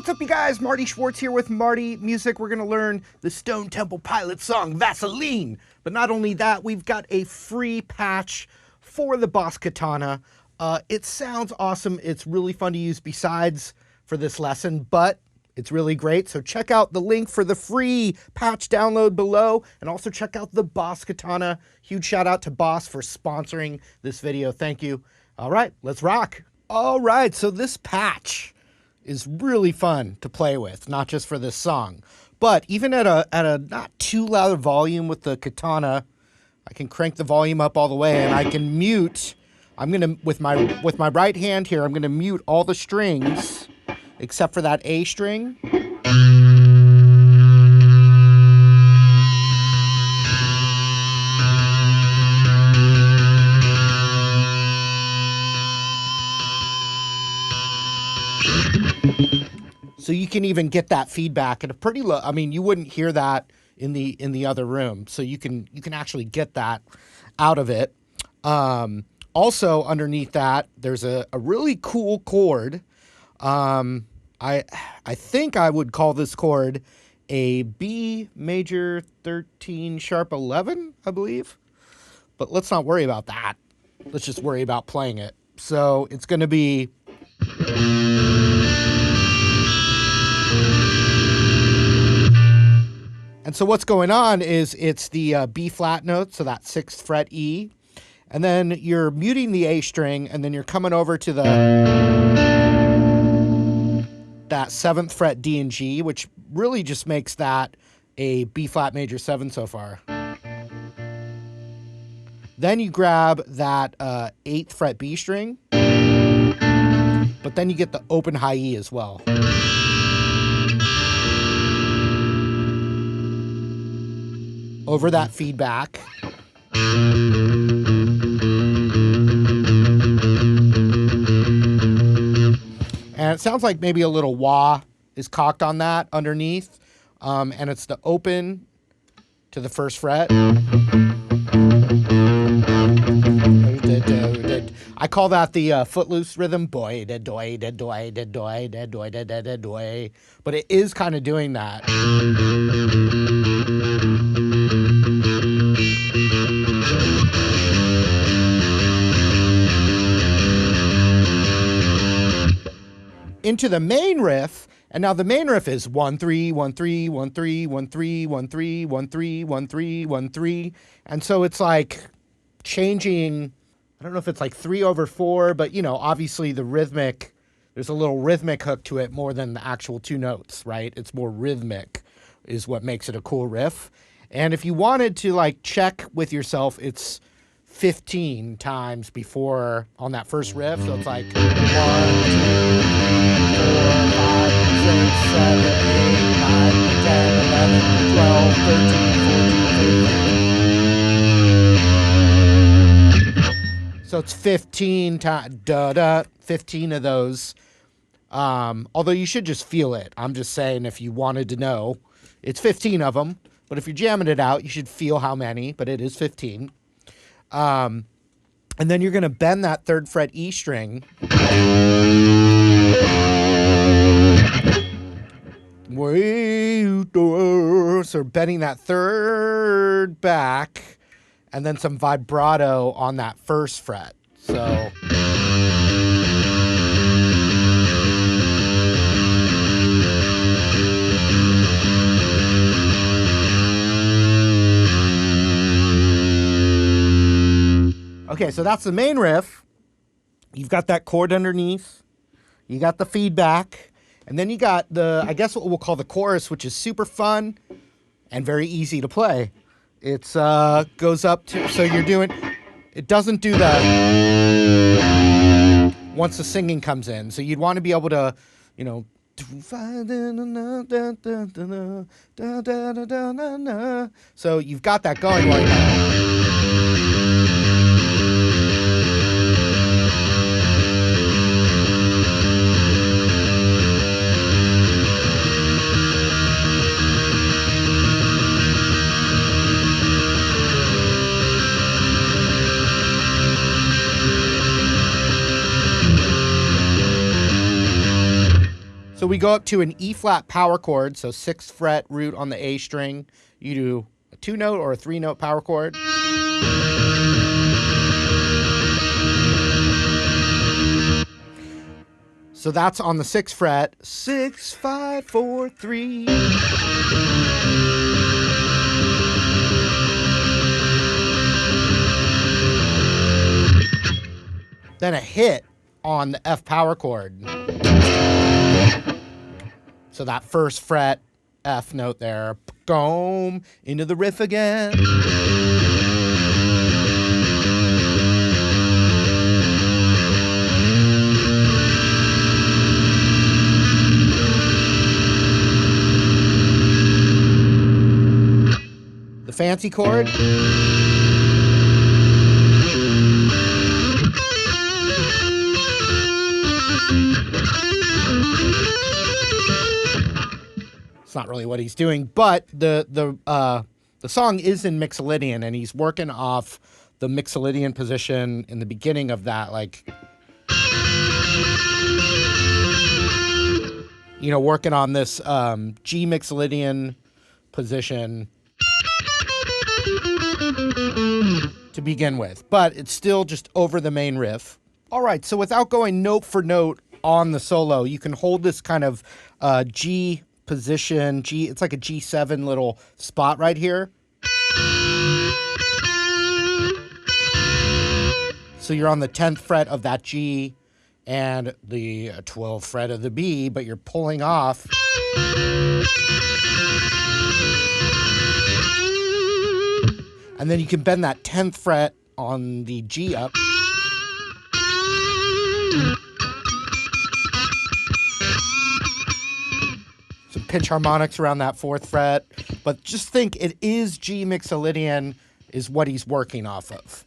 what's up, you guys? Marty Schwartz here with Marty Music. We're going to learn the Stone Temple Pilots song, Vasoline. But not only that, we've got a free patch for the Boss Katana. It sounds awesome. It's really fun to use besides for this lesson, but it's really great. So check out the link for the free patch download below, and also check out the Boss Katana. Huge shout out to Boss for sponsoring this video. Thank you. All right, let's rock. All right, so this patch is really fun to play with, not just for this song, but even at a not too loud volume with the katana, I can crank the volume up all the way, and I can mute. I'm gonna with my right hand here, I'm gonna mute all the strings except for that A string. So you can even get that feedback at a pretty low. I mean, you wouldn't hear that in the other room. So you can actually get that out of it. Also underneath that, there's a really cool chord. I think I would call this chord a B major 13 sharp 11, I believe. But let's not worry about that. Let's just worry about playing it. So it's going to be. And so what's going on is it's the B flat note, so that 6th fret E, and then you're muting the A string, and then you're coming over to that 7th fret D and G, which really just makes that a B flat major 7 so far. Then you grab that 8th fret B string, but then you get the open high E as well. Over that feedback. And it sounds like maybe a little wah is cocked on that underneath. And it's the open to the 1st fret. I call that the Footloose rhythm. Boy, da doy, da doy, da doy, da doy, da da da doy. But it is kind of doing that. Into the main riff, and now the main riff is 1 3 1 3 1 3 1 3 1 3 1 3 1 3 1 3, and so it's like changing. I don't know if it's like 3/4, but you know, obviously the rhythmic, there's a little rhythmic hook to it more than the actual 2 notes, right? It's more rhythmic is what makes it a cool riff. And if you wanted to like check with yourself, it's 15 times before on that first riff. So it's like 1 2 3 4 5 6 7 8 9 10 11 12 13 14 15. So it's 15 times, 15 of those. Although you should just feel it. I'm just saying, if you wanted to know, it's 15 of them. But if you're jamming it out, you should feel how many, but it is 15. And then you're going to bend that 3rd fret E string. So bending that 3rd back, and then some vibrato on that 1st fret. So. Okay, so that's the main riff. You've got that chord underneath. You got the feedback. And then you got the, I guess what we'll call the chorus, which is super fun and very easy to play. It's goes up to, so you're doing, it doesn't do the, once the singing comes in. So you'd want to be able to, you know, so you've got that going right now. So we go up to an E flat power chord, so 6th fret root on the A string. You do a 2-note or a 3-note power chord. So that's on the 6th fret. 6, 5, 4, 3. Then a hit on the F power chord. So that 1st fret F note there. Boom, into the riff again. The fancy chord. It's not really what he's doing, but the song is in Mixolydian, and he's working off the Mixolydian position in the beginning of that, like, you know, working on this G Mixolydian position to begin with, but it's still just over the main riff. All right, so without going note for note on the solo, you can hold this kind of G position, G, it's like a G7 little spot right here. So you're on the 10th fret of that G and the 12th fret of the B, but you're pulling off. And then you can bend that 10th fret on the G up. Some pitch harmonics around that 4th fret. But just think it is G Mixolydian is what he's working off of.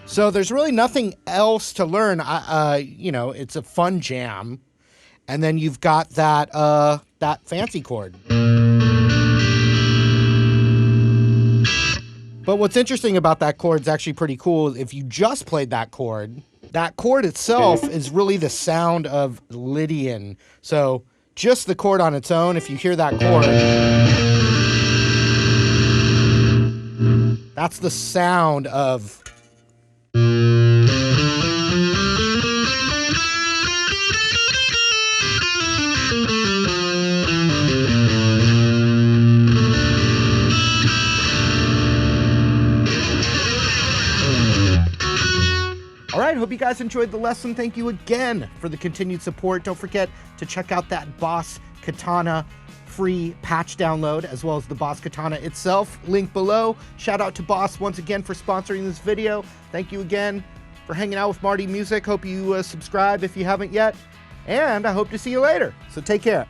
So there's really nothing else to learn. You know, it's a fun jam. And then you've got that that fancy chord. But what's interesting about that chord is actually pretty cool. If you just played that chord itself is really the sound of Lydian. So just the chord on its own, if you hear that chord, that's the sound of... All right, hope you guys enjoyed the lesson. Thank you again for the continued support. Don't forget to check out that Boss Katana free patch download, as well as the Boss Katana itself, link below. Shout out to Boss once again for sponsoring this video. Thank you again for hanging out with Marty Music. Hope you subscribe if you haven't yet, and I hope to see you later. So take care.